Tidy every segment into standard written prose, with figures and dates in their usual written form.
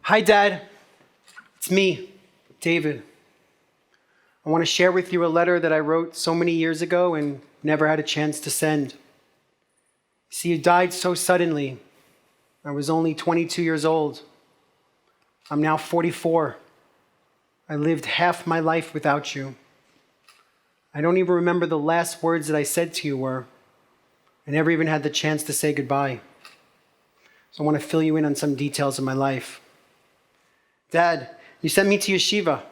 Hi, Dad. It's me, David. I want to share with you a letter that I wrote so many years ago and never had a chance to send. See, you died so suddenly. I was only 22 years old. I'm now 44. I lived half my life without you. I don't even remember the last words that I said to you were. I never even had the chance to say goodbye. So I want to fill you in on some details of my life. Dad, you sent me to Yeshiva,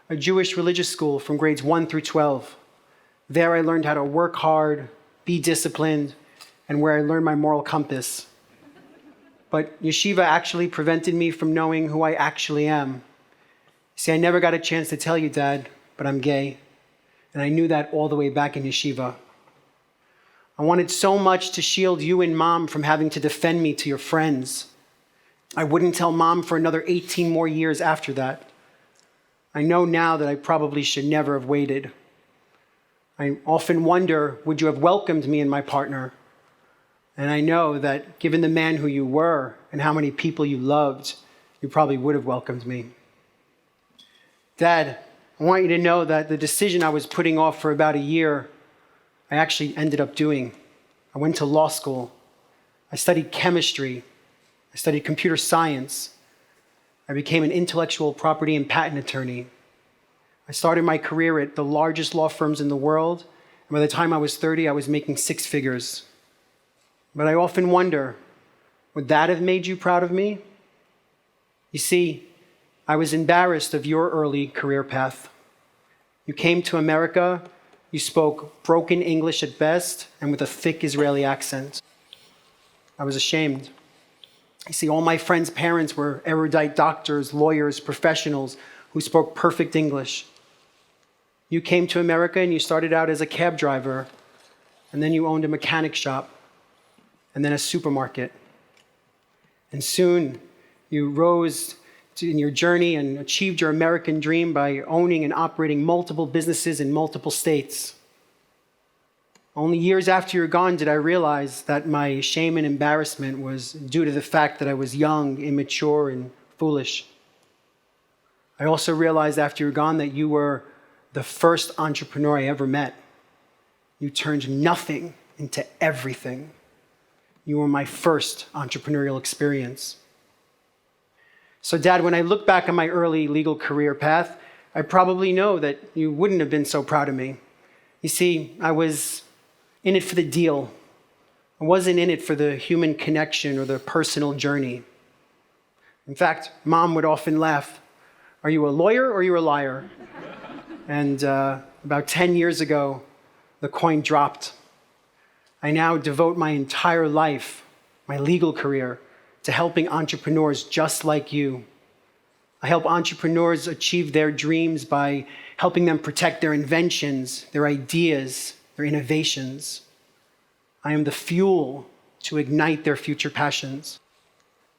a Jewish religious school from grades 1 through 12. There I learned how to work hard, be disciplined, and where I learned my moral compass. But Yeshiva actually prevented me from knowing who I actually am. See, I never got a chance to tell you, Dad, but I'm gay. And I knew that all the way back in Yeshiva. I wanted so much to shield you and Mom from having to defend me to your friends. I wouldn't tell Mom for another 18 more years after that. I know now that I probably should never have waited. I often wonder, would you have welcomed me and my partner? And I know that given the man who you were and how many people you loved, you probably would have welcomed me. Dad, I want you to know that the decision I was putting off for about a year, I actually ended up doing. I went to law school. I studied chemistry. I studied computer science. I became an intellectual property and patent attorney. I started my career at the largest law firms in the world, and by the time I was 30, I was making six figures. But I often wonder, would that have made you proud of me? You see, I was embarrassed of your early career path. You came to America, you spoke broken English at best, and with a thick Israeli accent. I was ashamed. You see, all my friends' parents were erudite doctors, lawyers, professionals who spoke perfect English. You came to America and you started out as a cab driver, and then you owned a mechanic shop, and then a supermarket. And soon you rose in your journey and achieved your American dream by owning and operating multiple businesses in multiple states. Only years after you're gone did I realize that my shame and embarrassment was due to the fact that I was young, immature, and foolish. I also realized after you're gone that you were the first entrepreneur I ever met. You turned nothing into everything. You were my first entrepreneurial experience. So, Dad, when I look back on my early legal career path, I probably know that you wouldn't have been so proud of me. You see, I was in it for the deal. I wasn't in it for the human connection or the personal journey. In fact, Mom would often laugh, "Are you a lawyer or are you a liar?" And about 10 years ago, the coin dropped. I now devote my entire life, my legal career, to helping entrepreneurs just like you. I help entrepreneurs achieve their dreams by helping them protect their inventions, their ideas, their innovations. I am the fuel to ignite their future passions.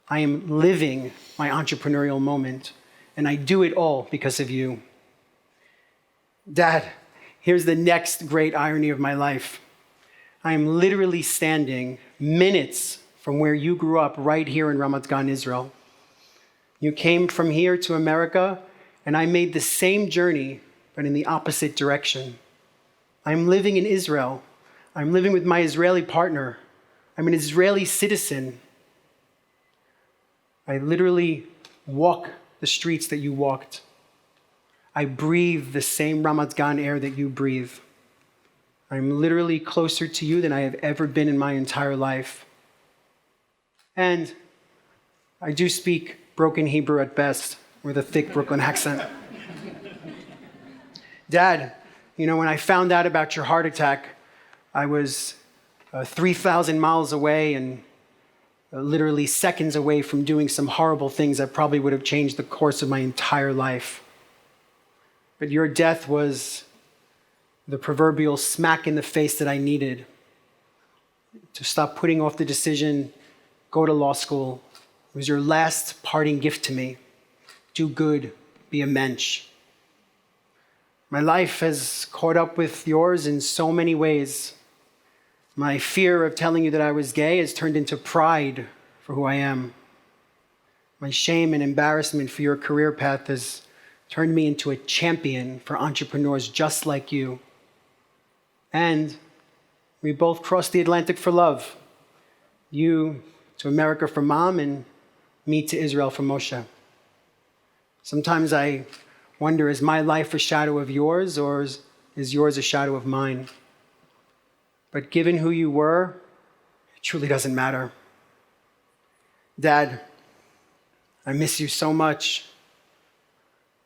I am living my entrepreneurial moment, and I do it all because of you. Dad, here's the next great irony of my life. I am literally standing minutes from where you grew up right here in Ramat Gan, Israel. You came from here to America, and I made the same journey, but in the opposite direction. I'm living in Israel. I'm living with my Israeli partner. I'm an Israeli citizen. I literally walk the streets that you walked. I breathe the same Ramat Gan air that you breathe. I'm literally closer to you than I have ever been in my entire life. And I do speak broken Hebrew at best, with a thick Brooklyn accent. Dad, when I found out about your heart attack, I was 3,000 miles away and literally seconds away from doing some horrible things that probably would have changed the course of my entire life. But your death was the proverbial smack in the face that I needed to stop putting off the decision, go to law school. It was your last parting gift to me. Do good, be a mensch. My life has caught up with yours in so many ways. My fear of telling you that I was gay has turned into pride for who I am. My shame and embarrassment for your career path has turned me into a champion for entrepreneurs just like you. And we both crossed the Atlantic for love. You to America for Mom, and me to Israel for Moshe. Sometimes I wonder, is my life a shadow of yours, or is yours a shadow of mine? But given who you were, it truly doesn't matter. Dad, I miss you so much.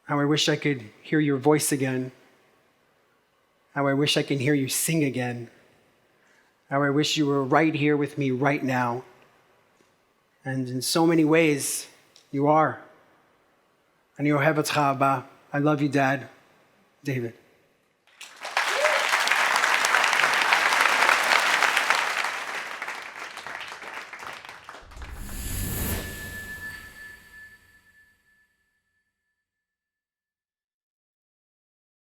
How I wish I could hear your voice again. How I wish I can hear you sing again. How I wish you were right here with me right now. And in so many ways, you are. Ani ohev otcha, Abba. I love you, Dad. David.